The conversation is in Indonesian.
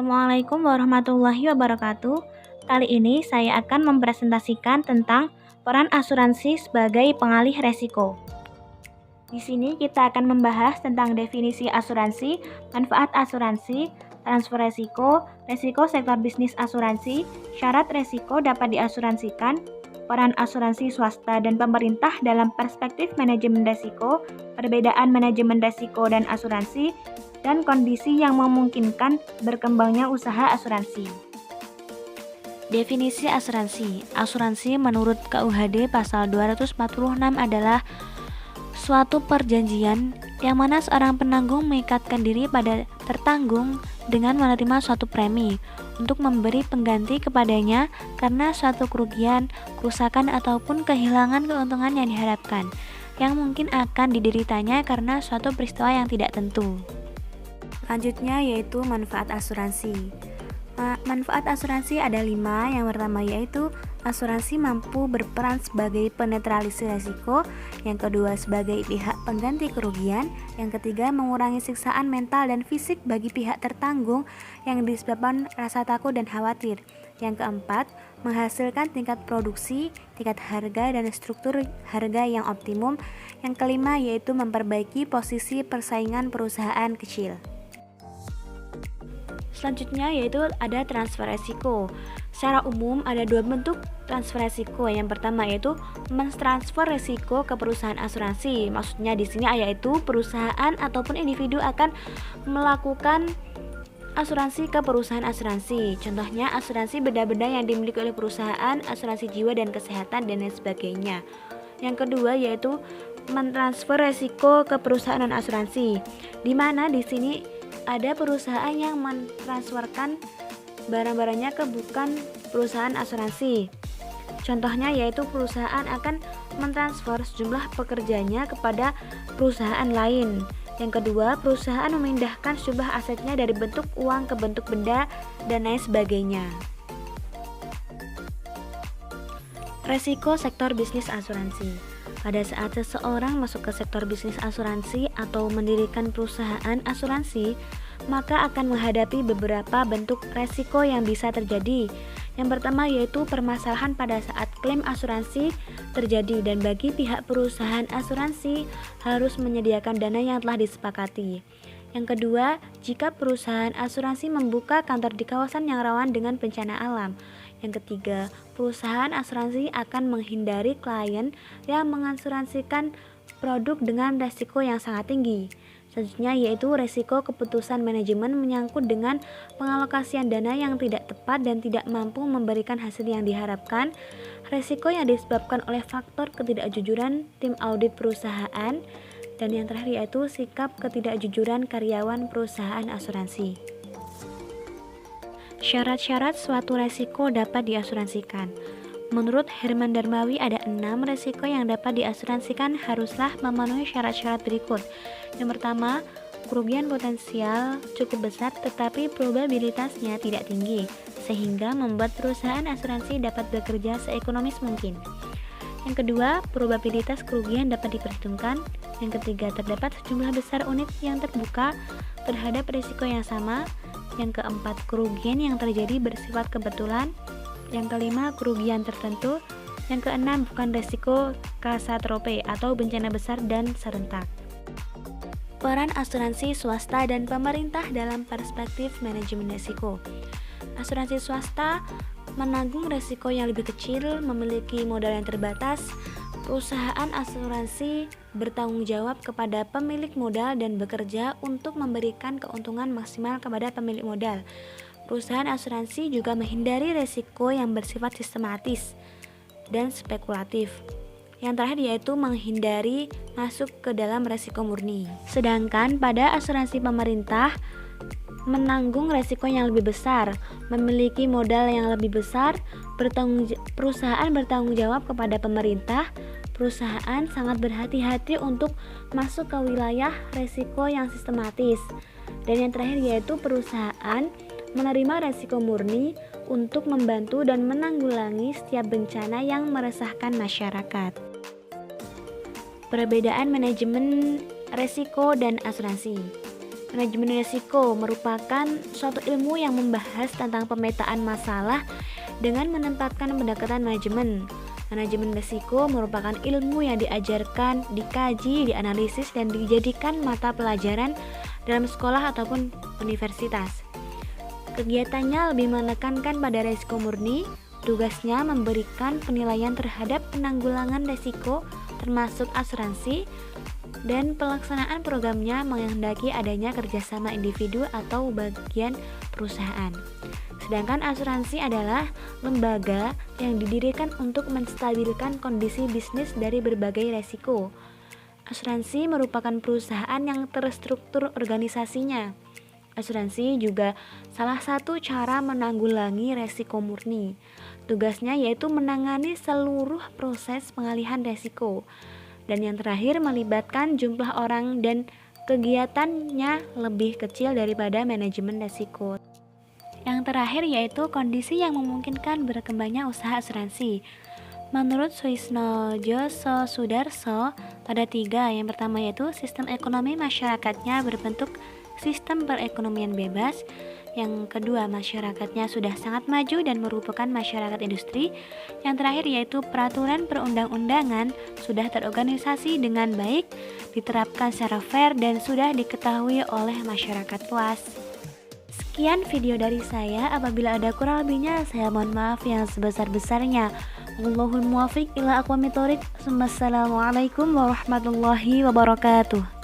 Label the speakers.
Speaker 1: Assalamualaikum warahmatullahi wabarakatuh. Kali ini saya akan mempresentasikan tentang peran asuransi sebagai pengalih resiko. Di sini kita akan membahas tentang definisi asuransi, manfaat asuransi, transfer resiko, resiko sektor bisnis asuransi, syarat resiko dapat diasuransikan, peran asuransi swasta dan pemerintah dalam perspektif manajemen resiko, perbedaan manajemen resiko dan asuransi, dan kondisi yang memungkinkan berkembangnya usaha asuransi. Definisi asuransi. Asuransi menurut KUHD pasal 246 adalah suatu perjanjian yang mana seorang penanggung mengikatkan diri pada tertanggung dengan menerima suatu premi untuk memberi pengganti kepadanya karena suatu kerugian, kerusakan ataupun kehilangan keuntungan yang diharapkan yang mungkin akan dideritanya karena suatu peristiwa yang tidak tentu. Selanjutnya yaitu manfaat asuransi. Manfaat asuransi ada 5. Yang pertama yaitu asuransi mampu berperan sebagai penetralisir resiko, yang kedua sebagai pihak pengganti kerugian, yang ketiga mengurangi siksaan mental dan fisik bagi pihak tertanggung yang disebabkan rasa takut dan khawatir, yang keempat menghasilkan tingkat produksi, tingkat harga dan struktur harga yang optimum, yang kelima yaitu memperbaiki posisi persaingan perusahaan kecil. Selanjutnya yaitu ada transfer resiko. Secara umum ada 2 bentuk transfer resiko. Yang pertama yaitu mentransfer resiko ke perusahaan asuransi. Maksudnya di sini yaitu perusahaan ataupun individu akan melakukan asuransi ke perusahaan asuransi. Contohnya asuransi benda-benda yang dimiliki oleh perusahaan, asuransi jiwa dan kesehatan dan lain sebagainya. Yang kedua yaitu mentransfer resiko ke perusahaan non asuransi. Di mana di sini ada perusahaan yang mentransferkan barang-barangnya ke bukan perusahaan asuransi. Contohnya yaitu perusahaan akan mentransfer sejumlah pekerjanya kepada perusahaan lain. Yang kedua, perusahaan memindahkan sejumlah asetnya dari bentuk uang ke bentuk benda dan lain sebagainya. Resiko sektor bisnis asuransi. Pada saat seseorang masuk ke sektor bisnis asuransi atau mendirikan perusahaan asuransi, maka akan menghadapi beberapa bentuk resiko yang bisa terjadi. Yang pertama yaitu permasalahan pada saat klaim asuransi terjadi dan bagi pihak perusahaan asuransi harus menyediakan dana yang telah disepakati. Yang kedua, jika perusahaan asuransi membuka kantor di kawasan yang rawan dengan bencana alam. Yang ketiga, perusahaan asuransi akan menghindari klien yang mengasuransikan produk dengan resiko yang sangat tinggi. Selanjutnya yaitu resiko keputusan manajemen menyangkut dengan pengalokasian dana yang tidak tepat dan tidak mampu memberikan hasil yang diharapkan. Resiko yang disebabkan oleh faktor ketidakjujuran tim audit perusahaan. Dan yang terakhir yaitu sikap ketidakjujuran karyawan perusahaan asuransi. Syarat-syarat suatu resiko dapat diasuransikan. Menurut Herman Darmawi ada 6 resiko yang dapat diasuransikan haruslah memenuhi syarat-syarat berikut. Yang pertama, kerugian potensial cukup besar tetapi probabilitasnya tidak tinggi sehingga membuat perusahaan asuransi dapat bekerja seekonomis mungkin. Yang kedua, probabilitas kerugian dapat diperhitungkan. Yang ketiga, terdapat sejumlah besar unit yang terbuka terhadap risiko yang sama. Yang keempat, kerugian yang terjadi bersifat kebetulan. Yang kelima, kerugian tertentu. Yang keenam, bukan risiko katastrofe atau bencana besar dan serentak. Peran asuransi swasta dan pemerintah dalam perspektif manajemen risiko. Asuransi swasta menanggung risiko yang lebih kecil, memiliki modal yang terbatas. Perusahaan asuransi bertanggung jawab kepada pemilik modal dan bekerja untuk memberikan keuntungan maksimal kepada pemilik modal. Perusahaan asuransi juga menghindari risiko yang bersifat sistematis dan spekulatif. Yang terakhir yaitu menghindari masuk ke dalam risiko murni. Sedangkan pada asuransi pemerintah menanggung resiko yang lebih besar, memiliki modal yang lebih besar, perusahaan bertanggung jawab kepada pemerintah. Perusahaan sangat berhati-hati untuk masuk ke wilayah resiko yang sistematis. Dan yang terakhir yaitu perusahaan menerima resiko murni untuk membantu dan menanggulangi setiap bencana yang meresahkan masyarakat. Perbedaan manajemen resiko dan asuransi. Manajemen risiko merupakan suatu ilmu yang membahas tentang pemetaan masalah dengan menempatkan pendekatan manajemen. Manajemen risiko merupakan ilmu yang diajarkan, dikaji, dianalisis, dan dijadikan mata pelajaran dalam sekolah ataupun universitas. Kegiatannya lebih menekankan pada risiko murni. Tugasnya memberikan penilaian terhadap penanggulangan risiko termasuk asuransi, dan pelaksanaan programnya menghendaki adanya kerjasama individu atau bagian perusahaan. Sedangkan asuransi adalah lembaga yang didirikan untuk menstabilkan kondisi bisnis dari berbagai resiko. Asuransi merupakan perusahaan yang terstruktur organisasinya. Asuransi juga salah satu cara menanggulangi resiko murni. Tugasnya yaitu menangani seluruh proses pengalihan resiko. Dan yang terakhir melibatkan jumlah orang dan kegiatannya lebih kecil daripada manajemen resiko. Yang terakhir yaitu kondisi yang memungkinkan berkembangnya usaha asuransi. Menurut Suisno-Joso Sudarso, ada 3. Yang pertama yaitu sistem ekonomi masyarakatnya berbentuk sistem perekonomian bebas. Yang kedua, masyarakatnya sudah sangat maju dan merupakan masyarakat industri. Yang terakhir yaitu peraturan perundang-undangan sudah terorganisasi dengan baik, diterapkan secara fair dan sudah diketahui oleh masyarakat luas. Sekian video dari saya, apabila ada kurang lebihnya saya mohon maaf yang sebesar-besarnya. Wallahul muwaffiq ila aqwamit thoriq. Wassalamualaikum warahmatullahi wabarakatuh.